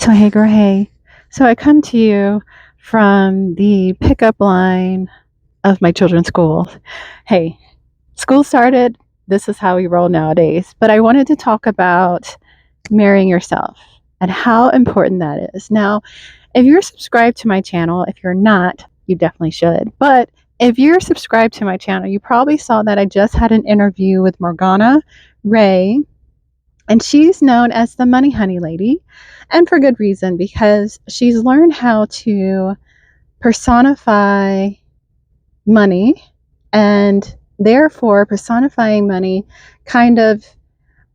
So, hey, girl, hey. So, I come to you from the pickup line of my children's school. Hey, school started. This is how we roll nowadays. But I wanted to talk about marrying yourself and how important that is. Now, if you're subscribed to my channel, if you're not, you definitely should. But if you're subscribed to my channel, you probably saw that I just had an interview with Morgana Ray, and she's known as the Money Honey Lady, and for good reason, because she's learned how to personify money, and therefore, personifying money kind of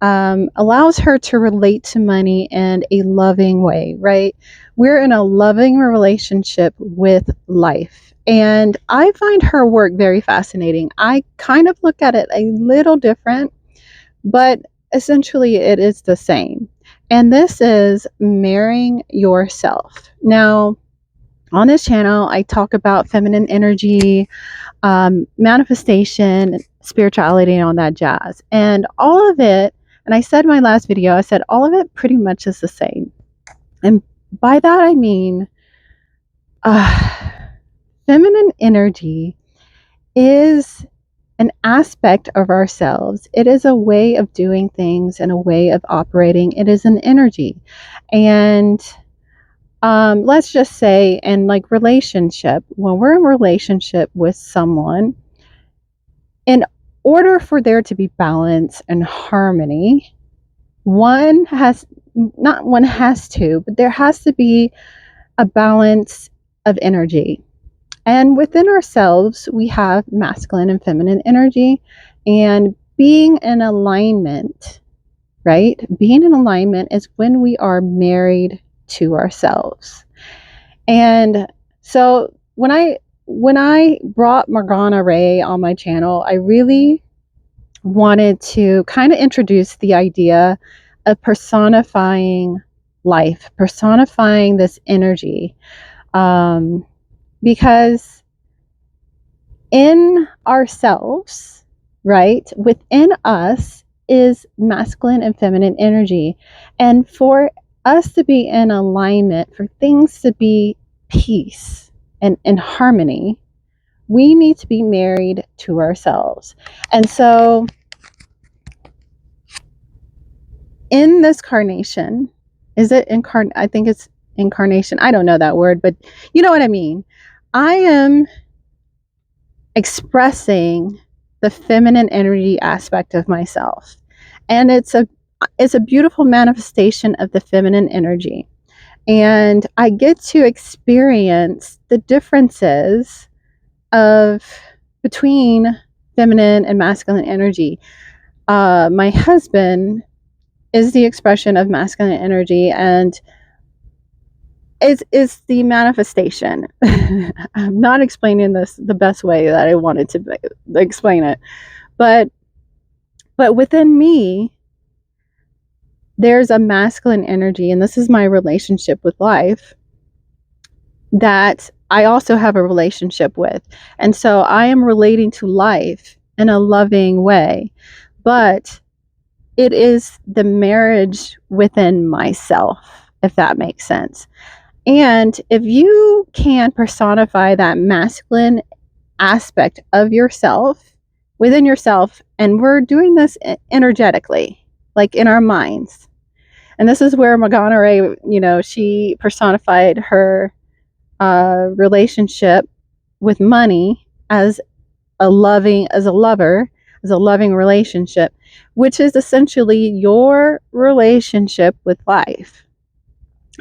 allows her to relate to money in a loving way, right? We're in a loving relationship with life. And I find her work very fascinating. I kind of look at it a little different, but essentially it is the same. And this is marrying yourself. Now, on this channel, I talk about feminine energy, manifestation, spirituality, and all that jazz. And all of it, and I said in my last video, I said all of it pretty much is the same. And by that I mean, feminine energy is an aspect of ourselves. It is a way of doing things and a way of operating. It is an energy. And let's just say in like relationship, when we're in relationship with someone, in order for there to be balance and harmony, one has not one has to, but there has to be a balance of energy. And within ourselves, we have masculine and feminine energy, and being in alignment, right? Being in alignment is when we are married to ourselves. And so when I brought Morgana Ray on my channel, I really wanted to kind of introduce the idea of personifying life, personifying this energy, because in ourselves, right, within us is masculine and feminine energy. And for us to be in alignment, for things to be peace and in harmony, we need to be married to ourselves. And so in this carnation, is it I think it's incarnation. I don't know that word, but you know what I mean. I am expressing the feminine energy aspect of myself. And it's a beautiful manifestation of the feminine energy. And I get to experience the differences of between feminine and masculine energy. My husband is the expression of masculine energy, and is the manifestation. I'm not explaining this the best way that I wanted to explain it, but within me, there's a masculine energy, and this is my relationship with life that I also have a relationship with. And so I am relating to life in a loving way, but it is the marriage within myself, if that makes sense. And if you can personify that masculine aspect of yourself within yourself, and we're doing this energetically, like in our minds. And this is where Morgana Ray, she personified her relationship with money as a lover, as a loving relationship, which is essentially your relationship with life.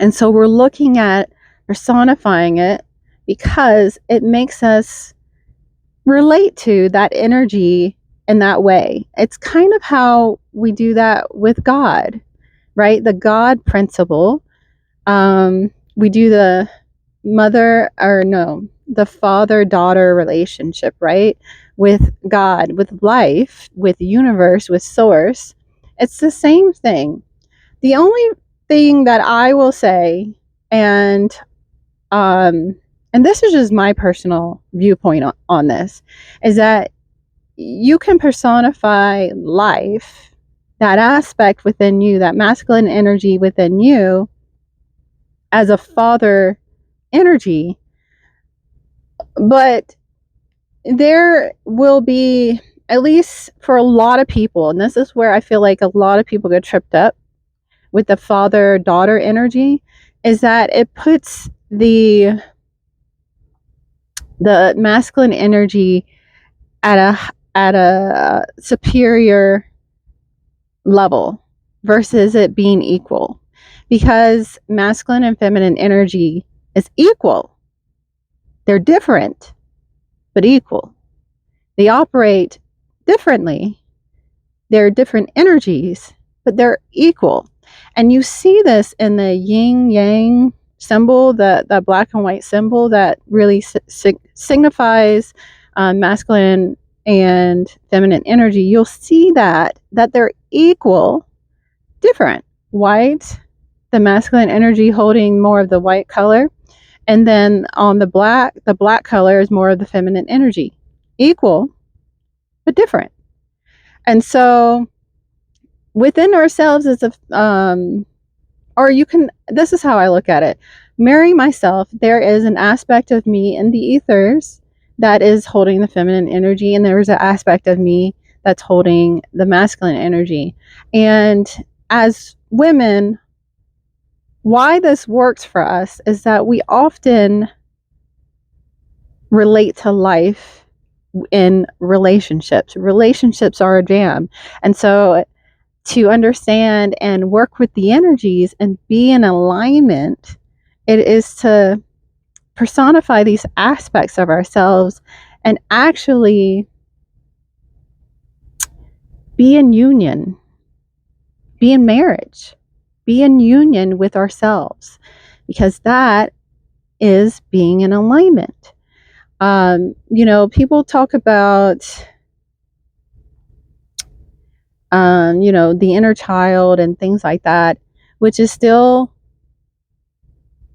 And so we're looking at personifying it because it makes us relate to that energy in that way. It's kind of how we do that with God, right? The God principle. We do the the father-daughter relationship, right? With God, with life, with universe, with source. It's the same thing. The only thing that I will say, and this is just my personal viewpoint on this, is that you can personify life, that aspect within you, that masculine energy within you, as a father energy. But there will be, at least for a lot of people, and this is where I feel like a lot of people get tripped up with the father daughter energy, is that it puts the masculine energy at a superior level versus it being equal, because masculine and feminine energy is equal. They're different but equal. They operate differently. They're different energies, but they're equal. And you see this in the yin yang symbol, the black and white symbol that really signifies masculine and feminine energy. You'll see that they're equal, different. White, the masculine energy holding more of the white color, and then on the black color is more of the feminine energy. Equal, but different. And so within ourselves is or you can, this is how I look at it. Marrying myself, there is an aspect of me in the ethers that is holding the feminine energy, and there's an aspect of me that's holding the masculine energy. And as women, why this works for us is that we often relate to life in relationships. Relationships are a jam. And so to understand and work with the energies and be in alignment, it is to personify these aspects of ourselves and actually be in union, be in marriage, be in union with ourselves, because that is being in alignment. People talk about, the inner child and things like that, which is still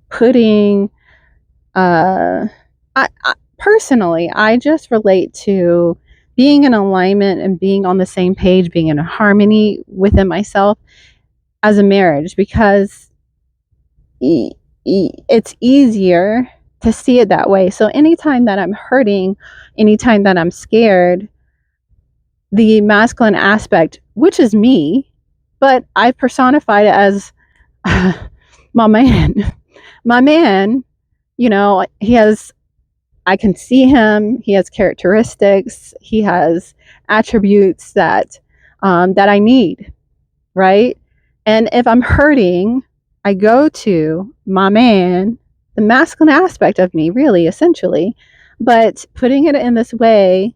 putting, personally, I just relate to being in alignment and being on the same page, being in harmony within myself as a marriage, because it's easier to see it that way. So anytime that I'm hurting, anytime that I'm scared, the masculine aspect, which is me, but I've personified it as my man. My man, he has, I can see him. He has characteristics. He has attributes that I need, right? And if I'm hurting, I go to my man, the masculine aspect of me, really, essentially. But putting it in this way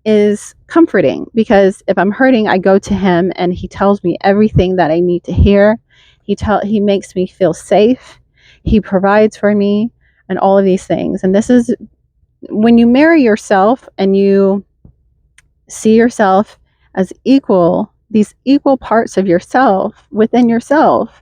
is comforting, because if I'm hurting, I go to him and he tells me everything that I need to hear. He makes me feel safe. He provides for me and all of these things. And this is when you marry yourself and you see yourself as equal, these equal parts of yourself within yourself,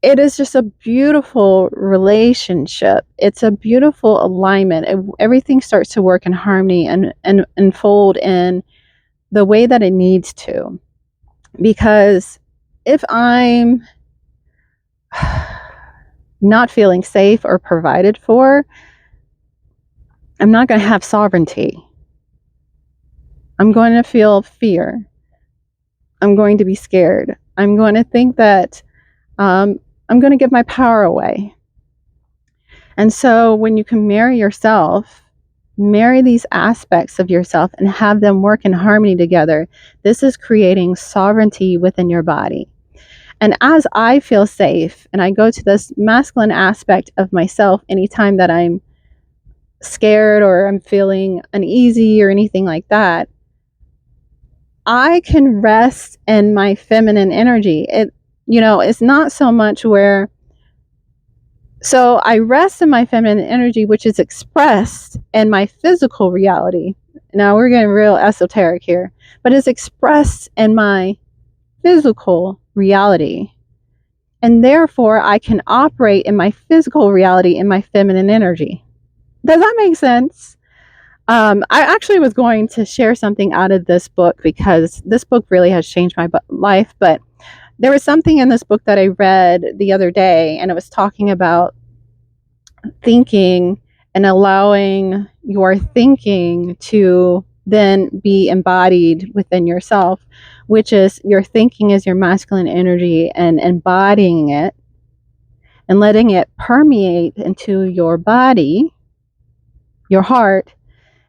it is just a beautiful relationship. It's a beautiful alignment. Everything starts to work in harmony and unfold in the way that it needs to. Because if I'm not feeling safe or provided for, I'm not going to have sovereignty. I'm going to feel fear. I'm going to be scared. I'm going to think that I'm going to give my power away. And so when you can marry yourself, marry these aspects of yourself and have them work in harmony together, this is creating sovereignty within your body. And as I feel safe and I go to this masculine aspect of myself anytime that I'm scared or I'm feeling uneasy or anything like that, I can rest in my feminine energy. It's not so much where, so I rest in my feminine energy, which is expressed in my physical reality. Now we're getting real esoteric here, but it's expressed in my physical reality. And therefore, I can operate in my physical reality in my feminine energy. Does that make sense? I actually was going to share something out of this book, because this book really has changed my life. But There was something in this book that I read the other day, and it was talking about thinking and allowing your thinking to then be embodied within yourself, which is your thinking is your masculine energy, and embodying it and letting it permeate into your body, your heart,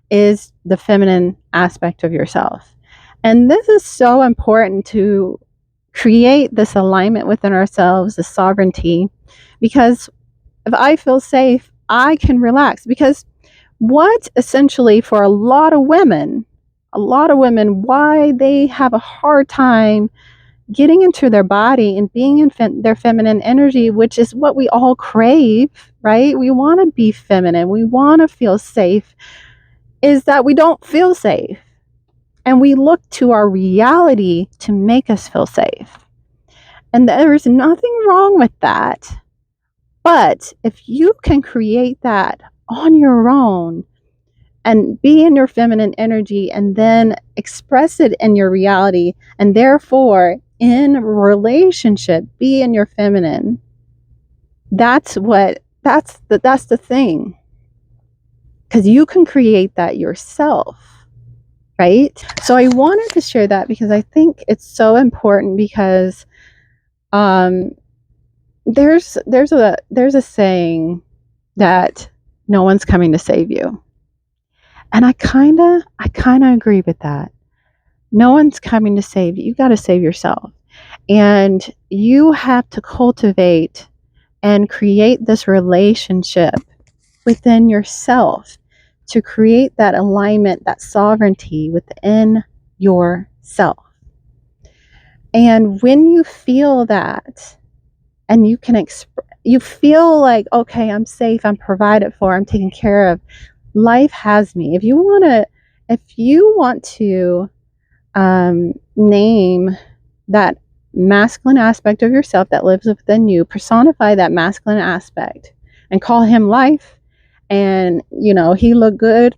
is the feminine aspect of yourself. And this is so important to create this alignment within ourselves, the sovereignty, because if I feel safe, I can relax. Because what essentially for a lot of women, why they have a hard time getting into their body and being in their feminine energy, which is what we all crave, right? We want to be feminine, we want to feel safe, is that we don't feel safe. And we look to our reality to make us feel safe. And there's nothing wrong with that. But if you can create that on your own and be in your feminine energy and then express it in your reality, and therefore in relationship be in your feminine, that's the thing. Because you can create that yourself, right? So I wanted to share that because I think it's so important, because there's a saying that no one's coming to save you. And I kind of agree with that. No one's coming to save you. You got to save yourself. And you have to cultivate and create this relationship within yourself to create that alignment, that sovereignty within yourself. And when you feel that, and you can you feel like, okay, I'm safe, I'm provided for, I'm taken care of, life has me. If you want to name that masculine aspect of yourself that lives within you, personify that masculine aspect and call him life. And he look good,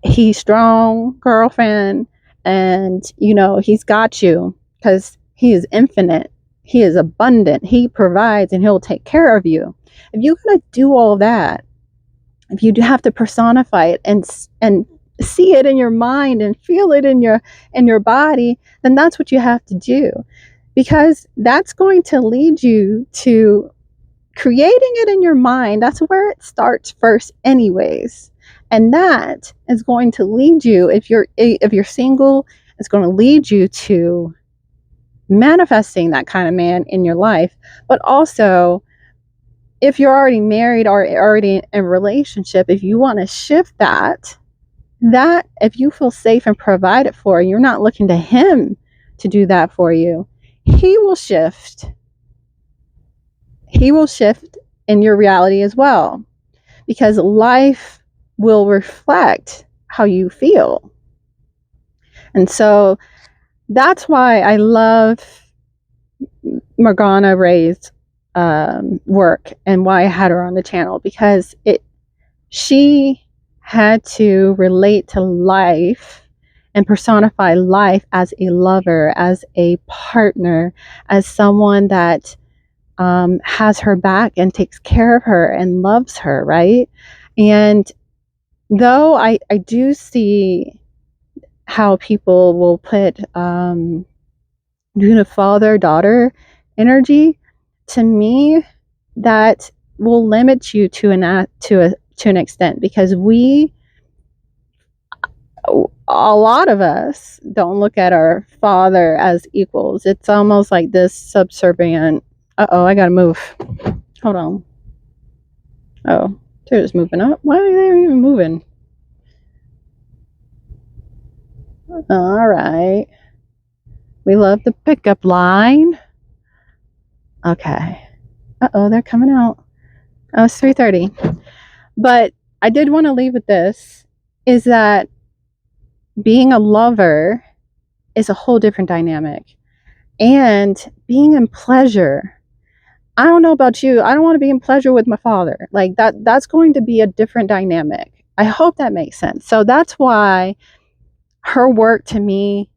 he's strong, girlfriend, and he's got you because he is infinite, he is abundant, he provides, and he'll take care of you. If you're going to do all that, if you do have to personify it and see it in your mind and feel it in your body, then that's what you have to do, because that's going to lead you to creating it in your mind. That's where it starts first anyways. And that is going to lead you, if you're single, it's going to lead you to manifesting that kind of man in your life. But also, if you're already married or already in a relationship, if you want to shift that if you feel safe and provided for, you're not looking to him to do that for you, he will shift in your reality as well, because life will reflect how you feel. And so that's why I love Morgana Ray's work, and why I had her on the channel, because she had to relate to life and personify life as a lover, as a partner, as someone that has her back and takes care of her and loves her, right? And though I do see how people will put father-daughter energy, to me, that will limit you to an extent, because a lot of us don't look at our father as equals. It's almost like this subservient. I gotta move. Hold on. Oh, they're just moving up. Why are they even moving? All right. We love the pickup line. Okay. They're coming out. Oh, it's 3:30. But I did want to leave with this, is that being a lover is a whole different dynamic. And being in pleasure, I don't know about you, I don't want to be in pleasure with my father. Like that's going to be a different dynamic. I hope that makes sense. So that's why her work to me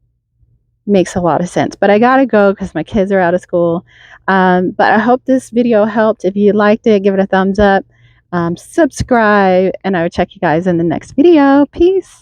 makes a lot of sense. But I gotta go because my kids are out of school. But I hope this video helped. If you liked it, give it a thumbs up, subscribe, and I will check you guys in the next video. Peace.